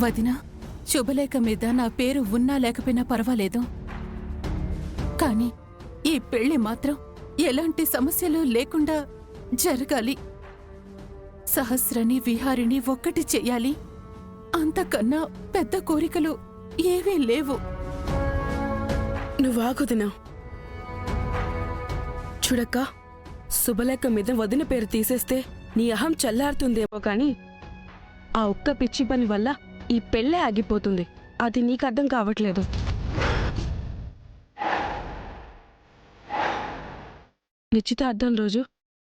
వదినా, శుభలేఖ మీద నా పేరు ఉన్నా లేకపోయినా పర్వాలేదు, కానీ ఈ పెళ్లి మాత్రం ఎలాంటి సమస్యలు లేకుండా జరగాలి. సహస్రని విహారిని ఒక్కటి చెయ్యాలి. అంతకన్నా పెద్ద కోరికలు ఏవీ లేవు. నువ్వాగుదినా. చూడక్క, శుభలేఖ మీద వదిన పేరు తీసేస్తే నీ అహం చల్లారుతుందేమో కాని ఆ ఒక్క పిచ్చి పని వల్ల ఈ పెళ్ళే ఆగిపోతుంది. అది నీకు అర్థం కావట్లేదు. నిశ్చితార్థం రోజు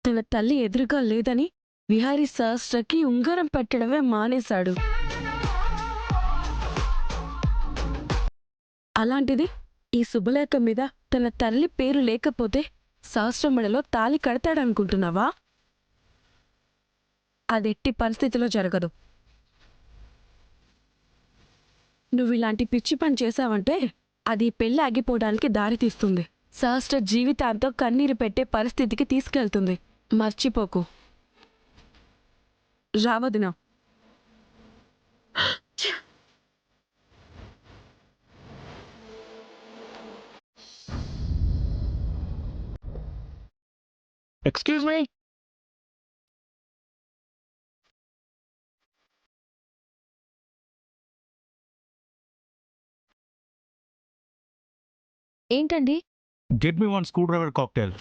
తన తల్లి ఎదురుగా లేదని విహారీ సహస్రకి ఉంగరం పెట్టడమే మానేశాడు. అలాంటిది ఈ శుభలేఖ మీద తన తల్లి పేరు లేకపోతే సహస్ర మెడలో తాళి కడతాడనుకుంటున్నావా? అదెట్టి పరిస్థితిలో జరగదు. నువ్వు ఇలాంటి పిచ్చి పని చేశావంటే అది పెళ్ళి ఆగిపోవడానికి దారితీస్తుంది. సహస్ర జీవితాంతం కన్నీరు పెట్టే పరిస్థితికి తీసుకెళ్తుంది. మర్చిపోకు. రావదినా. Excuse me. ఏంటండి? Get me one screwdriver cocktail.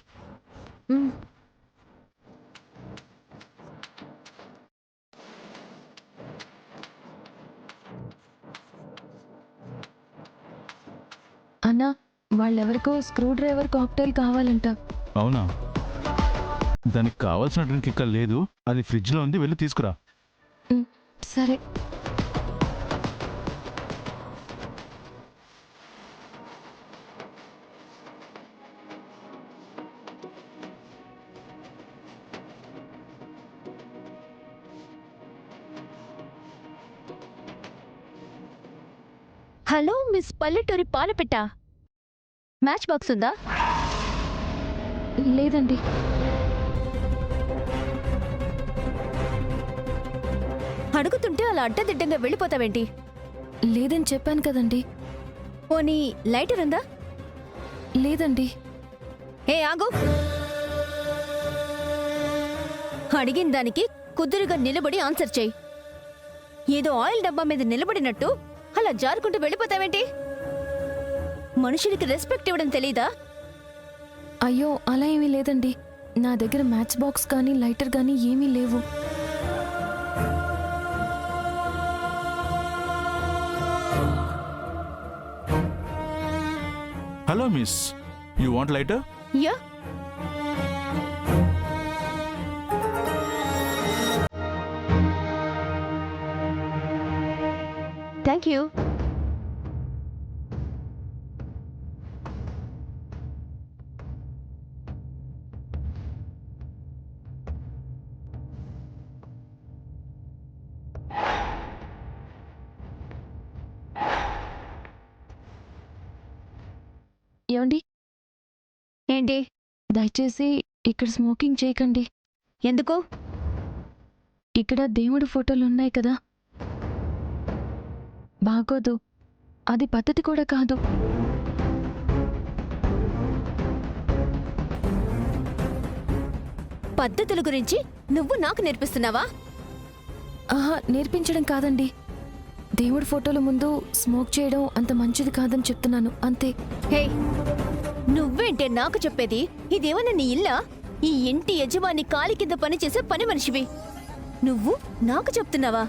అన్నా, వాళ్ళెవరికో స్క్రూ డ్రైవర్ కాక్టైల్ కావాలంట. అవునా? దానికి కావాల్సిన డ్రింక్ ఇక్కడ లేదు, అది ఫ్రిడ్జ్లో ఉంది, వెళ్ళి తీసుకురా. సరే. హలో మిస్ పల్లెటూరి పాలపెట్ట, మ్యాచ్ బాక్స్ ఉందా? లేదండి. అడుగుతుంటే అలా అడ్డదిడ్డంగా వెళ్ళిపోతావేంటి? లేదని చెప్పాను కదండి. పోనీ లైటర్ ఉందా? లేదండి. ఏ ఆగు! అడిగిన దానికి కుదురుగా నిలబడి ఆన్సర్ చెయ్యి. ఏదో ఆయిల్ డబ్బా మీద నిలబడినట్టు అలా జారుకుంటూ వెళ్ళిపోతావేంటి? మనుషులకి రెస్పెక్ట్ ఇవ్వడం తెలీదా? అయ్యో, అలా ఏమీ లేదండి. నా దగ్గర మ్యాచ్ బాక్స్ కానీ లైటర్ కానీ ఏమీ లేవు. Hello miss, you want lighter? Yeah. Thank you. ఏమండి? ఏంటి? దయచేసి ఇక్కడ స్మోకింగ్ చేయకండి. ఎందుకు? ఇక్కడ దేవుడి ఫోటోలు ఉన్నాయి కదా, బాగోదు. అది పద్ధతి కూడా కాదు. పద్ధతుల గురించి నువ్వు నాకు నేర్పిస్తున్నావా? ఆహా, నేర్పించడం కాదండి. దేవుడి ఫోటోల ముందు స్మోక్ చేయడం అంత మంచిది కాదని చెప్తున్నాను, అంతే. హే, నువ్వేంటే నాకు చెప్పేది? ఇదేమన్నా నీ ఇల్లా? ఈ ఇంటి యజమాని కాలి కింద పని చేసే పని మనిషివి. నువ్వు నాకు చెప్తున్నావా?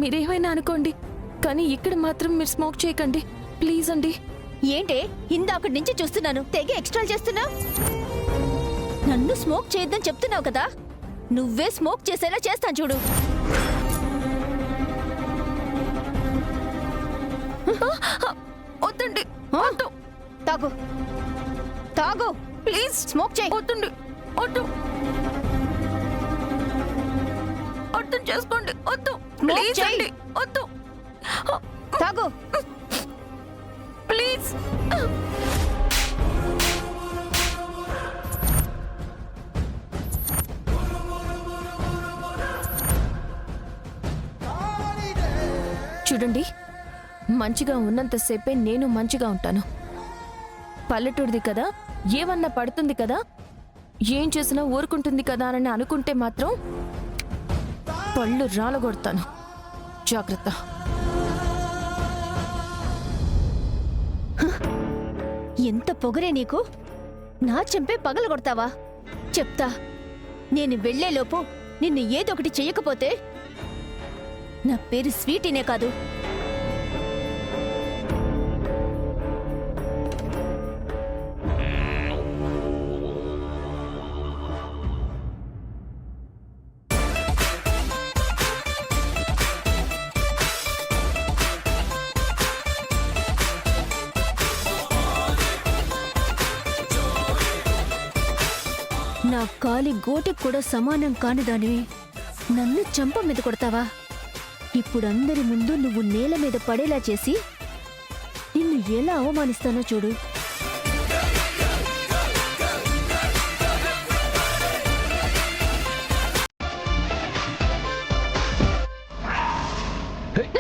మీరేమైనా అనుకోండి, కానీ ఇక్కడ మాత్రం మీరు స్మోక్ చేయకండి, ప్లీజ్ అండి. ఏంటే ఇందాకటి నుంచి చూస్తున్నాను, తెగ ఎక్స్ట్రా చేస్తున్నావు. నన్ను స్మోక్ చేయొద్దని చెప్తున్నావు కదా, నువ్వే స్మోక్ చేసేలా చేస్తాను చూడు. వద్దండి, తాగు తాగు ప్లీజ్. స్మోక్ చేయి. వద్దండి, వద్దు. అర్థం చేసుకోండి, వద్దు. ప్లీజ్ అండి, వద్దు. తాగు ప్లీజ్. చూడండి, మంచిగా ఉన్నంతసేపే నేను మంచిగా ఉంటాను. పల్లెటూరిది కదా, ఏమన్నా పడుతుంది కదా, ఏం చేసినా ఊరుకుంటుంది కదా అని అనుకుంటే మాత్రం పళ్ళు రాలగొడతాను. జాగ్రత్త. ఎంత పొగరే నీకు? నా చెంపే పగలగొడతావా? చెప్తా. నేను వెళ్లేలోపు నిన్ను ఏదొకటి చెయ్యకపోతే నా పేరు స్వీటీనే కాదు. నా కాలి గోటికి కూడా సమానం కానిదానివి నన్ను చంప మీద కొడతావా? ఇప్పుడు అందరి ముందు నువ్వు నేల మీద పడేలా చేసి నిన్ను ఎలా అవమానిస్తానో చూడు.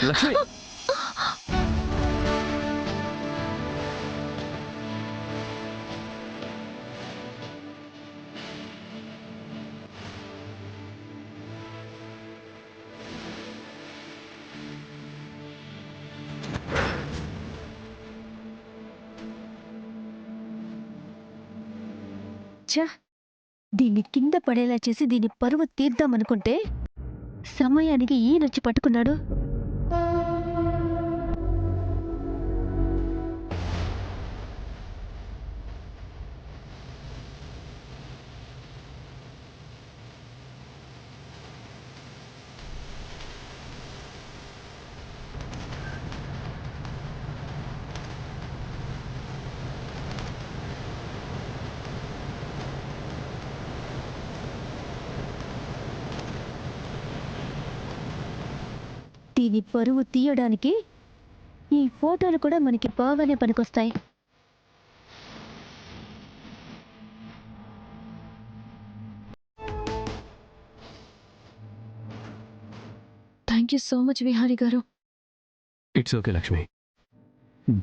లక్ష్మి, దీన్ని కింద పడేలా చేసి దీని పరువు తీద్దామనుకుంటే సమయానికి ఈయనొచ్చి పట్టుకున్నాడు. దీని పరువు తీయడానికి ఈ ఫోటోలు కూడా మనకి బాగానే పనికొస్తాయి. Thank you so much Vihari గారు. It's okay Lakshmi.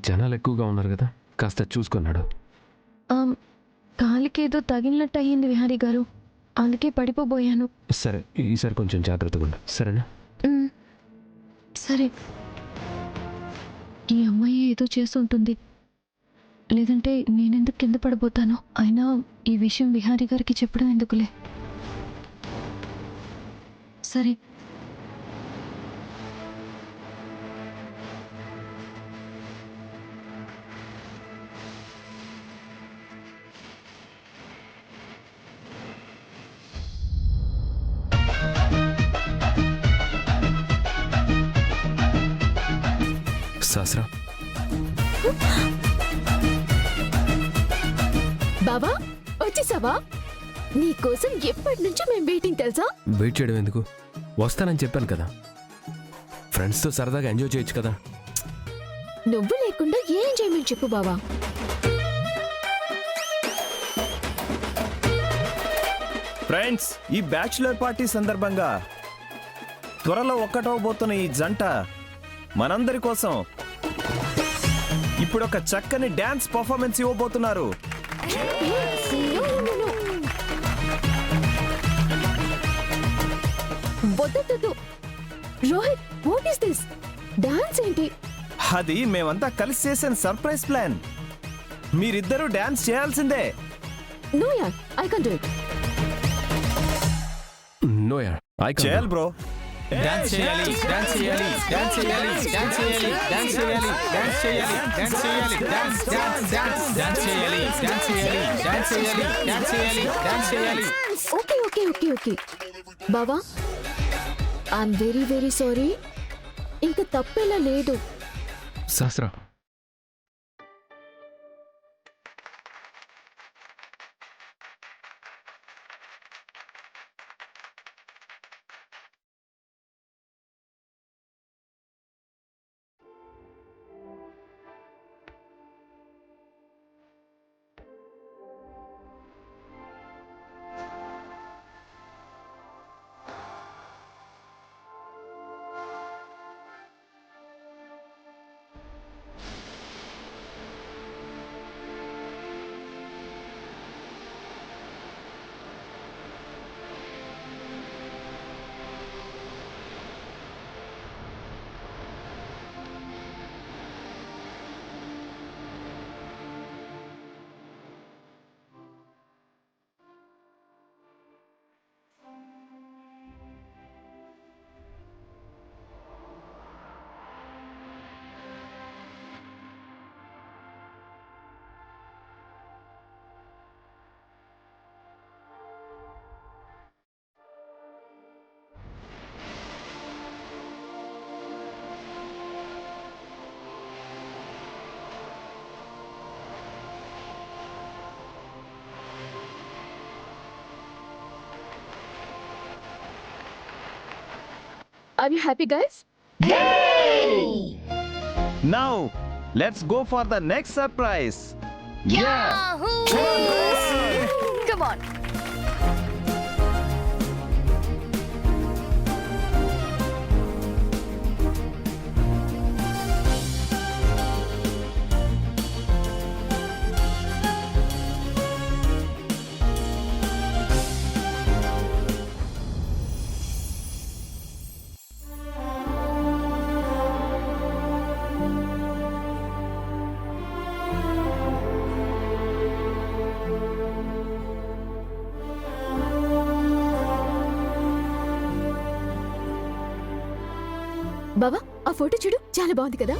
జనాలు ఎక్కువగా ఉన్నారు కదా, కాస్త చూసుకున్నాడు. కాలికేదో తగిలినట్టు అయ్యింది విహారీ గారు, అందుకే పడిపోబోయాను. సరే, ఈసారి కొంచెం జాగ్రత్తగా ఉండు, సరేనా? సరే. ఈ అమ్మాయి ఏదో చేస్తుంటుంది, లేదంటే నేనెందుకు కింద పడబోతాను? అయినా ఈ విషయం విహారీ గారికి చెప్పడం ఎందుకులే. సరే. సహస్రా, బావా వచ్చేసావా? నీకోసం ఎప్పటి నుంచో మేము వెయిటింగ్ తెలుసా? వెయిట్ చేయడం ఎందుకు? వస్తానని చెప్పాను కదా, ఫ్రెండ్స్తో సరదాగా ఎంజాయ్ చేయొచ్చు కదా. నువ్వు లేకుండా ఏ ఎంజాయ్మెంట్ చెప్పు బావా. ఫ్రెండ్స్, ఈ బ్యాచులర్ పార్టీ సందర్భంగా త్వరలో ఒక్కటవబోతున్న ఈ జంట మనందరి కోసం ఇప్పుడు ఒక చక్కని డాన్స్ పర్ఫార్మెన్స్ ఇవ్వబోతున్నారు. Rohit, what is this? Dance ఏంటి? అది మేమంతా కలిసి చేసిన సర్ప్రైజ్ ప్లాన్. మీరిద్దరూ డాన్స్ చేయాల్సిందే. నో యార్, I can't do it. No యార్, ఐ కాంట్. చేయాలి బ్రో. డాన్స్ చేయాలి, డాన్స్ చేయాలి, డాన్స్ చేయాలి, డాన్స్ చేయాలి, డాన్స్ చేయాలి, డాన్స్ చేయాలి, డాన్స్ చేయాలి, డాన్స్ డాన్స్ డాన్స్ డాన్స్ చేయాలి, డాన్స్ చేయాలి, డాన్స్ చేయాలి, డాన్స్ చేయాలి, డాన్స్ చేయాలి. ఓకే ఓకే ఓకే ఓకే బావా, ఐఎమ్ వెరీ వెరీ సారీ. ఇంకా తప్పేలా లేదు. Sahasra, are you happy guys? Now, let's go for the next surprise. Come on. బావా, ఆ ఫోటో చూడు, చాలా బాగుంది కదా?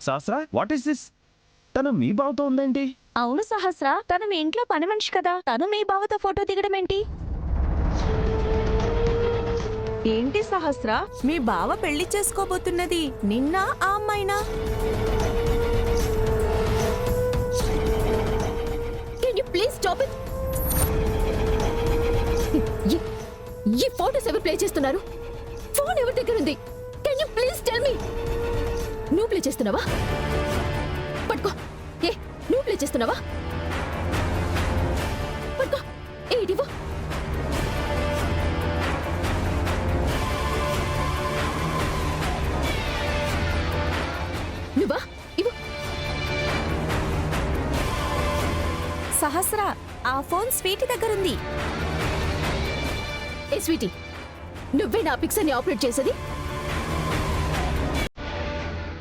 Sasra, what is this? తను మీ బావతో ఉందేంటి? అవును సహస్ర, తను మీ ఇంట్లో పని మనిషి కదా, తను మీ బావతో ఫోటో దిగడం ఏంటి? ఏంటి సహస్ర, మీ బావ పెళ్లి చేసుకోబోతున్నది నిన్న ఆ అమ్మాయినా? Can you please stop it? ఈ ఫోటోస్ ఎవరు ప్లే చేస్తున్నారు? ఫోన్ ఎవరి దగ్గర ఉంది? Can you please tell me? నువ్వు ప్లే చేస్తున్నావా? పట్టుకో. ఏ, నువ్వు ప్లే చేస్తున్నావా? పట్టుకో. ఏ, ఇదివ్వు. నువ్వా? ఇవ్వు. సహస్ర, ఆ ఫోన్ స్వీటీ దగ్గరుంది. ఏ స్వీటీ, నువ్వే నా పిక్చర్ని ఆపరేట్ చేసేది?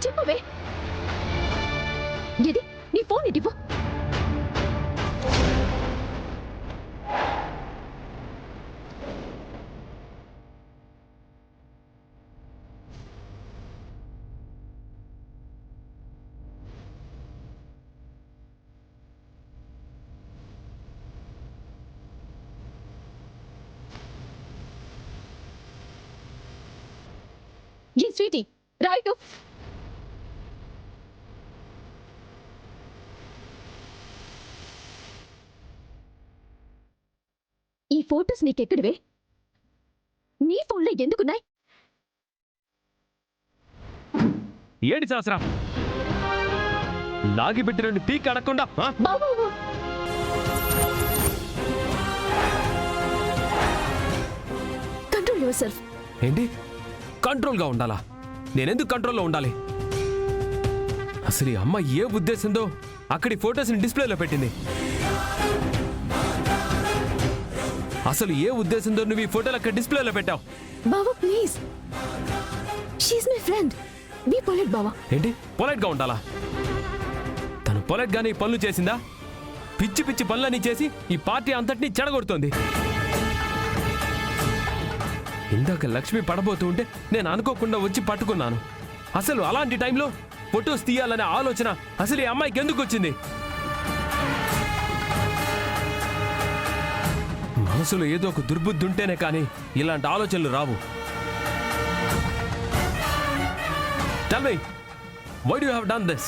చెప్పవే. ఇది నీ ఫోన్ ఇటిపో. ఏ స్వీటీ, రైట్. ఈ ఫోటోస్ నీకెక్కడివే? నీ ఫోన్లో ఎందుకున్నాయి? ఏంటి సహస్ర, లాగి పెట్టిన పీక్ అడగకుండా బాబు, కంట్రోల్ యువర్ సెల్ఫ్. ఏంటి కంట్రోల్గా ఉండాలా? నేనెందుకు కంట్రోల్లో ఉండాలి? అసలు ఈ అమ్మ ఏ ఉద్దేశంతో అక్కడి ఫొటోస్ని డిస్ప్లేలో పెట్టింది? అసలు ఏ ఉద్దేశంతో నువ్వు ఈ ఫోటోలు అక్కడ డిస్ప్లేలో పెట్టావు? బాబా ప్లీజ్, షీఈ్ మై ఫ్రెండ్, బీ పొలైట్ బావా. ఏంటి పొలైట్గా ఉండాలా? తను పొలైట్గానే ఈ పనులు చేసిందా? పిచ్చి పిచ్చి పనులన్నీ చేసి ఈ పార్టీ అంతటినీ చెడగొడుతోంది. ఇందాక లక్ష్మి పడబోతూ ఉంటే నేను అనుకోకుండా వచ్చి పట్టుకున్నాను. అసలు అలాంటి టైంలో ఫొటోస్ తీయాలనే ఆలోచన అసలు ఈ అమ్మాయికి ఎందుకు వచ్చింది? మనసులో ఏదో ఒక దుర్బుద్ధి ఉంటేనే కానీ ఇలాంటి ఆలోచనలు రావు. Tell me, why do you have done this?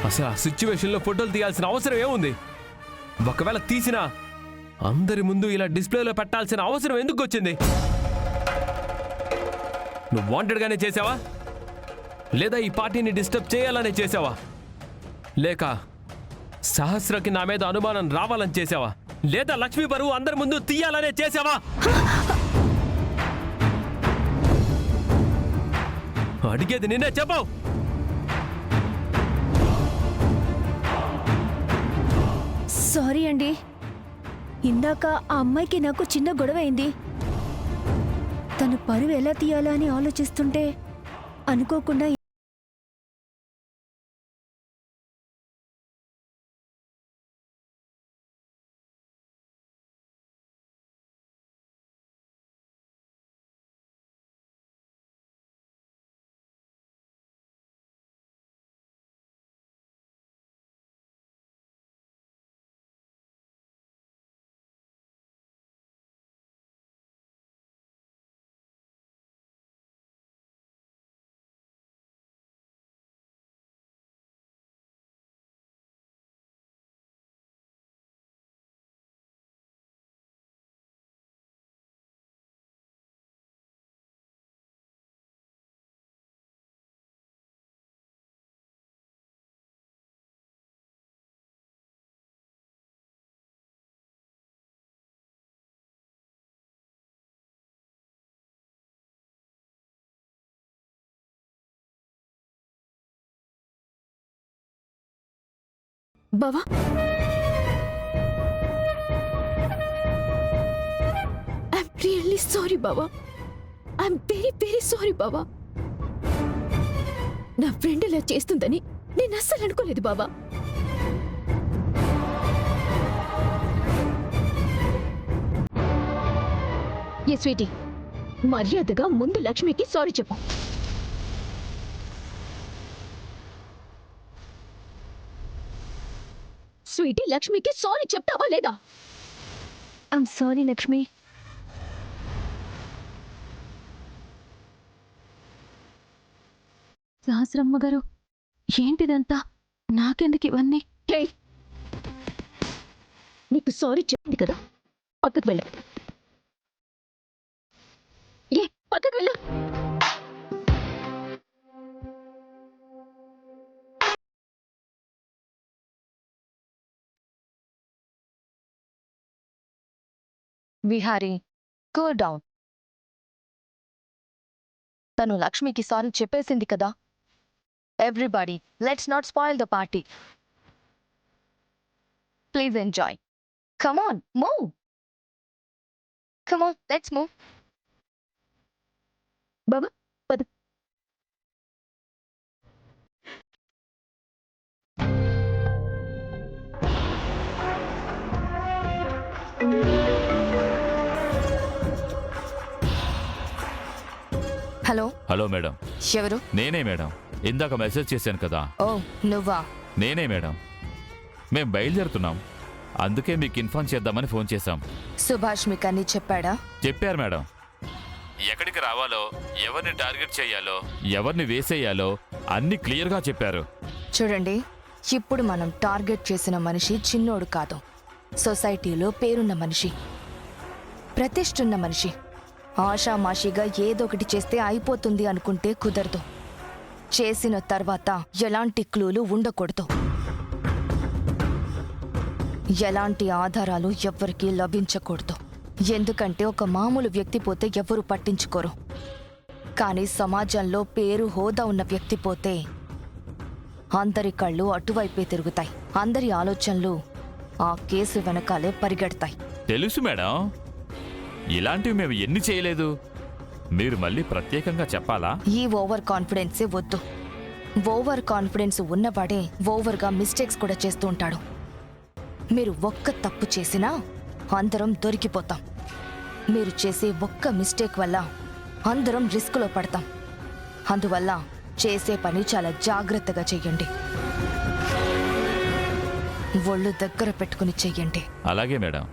అసలు ఆ సిచ్యువేషన్లో ఫోటోలు తీయాల్సిన అవసరం ఏముంది? ఒకవేళ తీసినా అందరి ముందు ఇలా డిస్ప్లేలో పెట్టాల్సిన అవసరం ఎందుకు వచ్చింది? నువ్వు వాంటెడ్గానే చేసావా? లేదా ఈ పార్టీని డిస్టర్బ్ చేయాలనే చేసావా? లేక సహస్రకి నా మీద అనుమానం రావాలని చేసావా? లేదా లక్ష్మీ బరువు అందరి ముందు తీయాలనే చేసావా? అడిగేది నిన్నే చెప్పావు. సారీ అండి. ఇందాక ఆ అమ్మాయికి నాకు చిన్న గొడవ అయింది. తను పరువు ఎలా తీయాలా అని ఆలోచిస్తుంటే అనుకోకుండా బావా, ఐఎమ్ రియల్లీ సారీ బావా. ఐఎమ్ వెరీ వెరీ సారీ బావా. నా ఫ్రెండ్ ఇలా చేస్తుందని నేను అస్సలు అనుకోలేదు బావా. ఏ స్వీటీ, మర్యాదగా ముందు లక్ష్మికి సారీ చెప్పు. స్వీటీ, లక్ష్మికి సారీ చెప్తావా లేదా? I'm sorry Lakshmi. సహస్రమ్మ గారు, ఏంటిదంతా? నాకెందుకు ఇవన్నీ? నీకు సారీ చెప్పింది కదా, పక్కకు వెళ్ళు. పక్కకు వెళ్ళు. Vihari, cool down. తను లక్ష్మికి సారీ చెప్పేసింది కదా. Everybody, let's not spoil the party. Please enjoy. Come on, move. Come on, let's move. బావా, పద. హలో. Hello madam. ఎవరు? నేనే మేడం. ఇందాక మెసేజ్ చేశాను కదా. ఓ, నువ్వా? నేనే మేడం. మేం బయలుదేరుతున్నాం, అందుకే మీకు ఇన్ఫార్మ్ చేద్దామని ఫోన్ చేశాం. సుభాష్ మీకు అన్నీ చెప్పాడా? చెప్పారు మేడం. ఎక్కడికి రావాలో, ఎవరిని టార్గెట్ చేయాలో, ఎవరిని వేసేయాలో అన్ని క్లియర్గా చెప్పారు. చూడండి, ఇప్పుడు మనం టార్గెట్ చేసిన మనిషి చిన్నోడు కాదు. సొసైటీలో పేరున్న మనిషి, ప్రతిష్ఠున్న మనిషి. ఆషామాషిగా ఏదొకటి చేస్తే అయిపోతుంది అనుకుంటే కుదరదు. చేసిన తర్వాత ఎలాంటి క్లూలు ఉండకూడదు. ఎలాంటి ఆధారాలు ఎవ్వరికీ లభించకూడదు. ఎందుకంటే ఒక మామూలు వ్యక్తి పోతే ఎవ్వరూ పట్టించుకోరు. కానీ సమాజంలో పేరు హోదా ఉన్న వ్యక్తి పోతే అందరి కళ్ళు అటువైపే తిరుగుతాయి. అందరి ఆలోచనలు ఆ కేసు వెనకాలే పరిగెడతాయి. తెలుసు మేడం, ఇలాంటివి మేము ఎన్ని చేయలేదు. మీరు మళ్ళీ ప్రత్యేకంగా చెప్పాలా? ఈ ఓవర్ కాన్ఫిడెన్సే వద్దు. ఓవర్ కాన్ఫిడెన్స్ ఉన్నవాడే ఓవర్గా మిస్టేక్స్ కూడా చేస్తూ ఉంటాడు. మీరు ఒక్క తప్పు చేసినా అందరం దొరికిపోతాం. మీరు చేసే ఒక్క మిస్టేక్ వల్ల అందరం రిస్కులో పడతాం. అందువల్ల చేసే పని చాలా జాగ్రత్తగా చెయ్యండి. ఒళ్ళు దగ్గర పెట్టుకుని చెయ్యండి. అలాగే మేడం,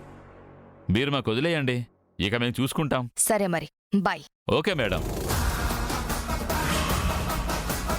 మీరు మాకు వదిలేయండి, ఇక మేము చూసుకుంటాం. సరే మరి, బాయ్. Okay madam.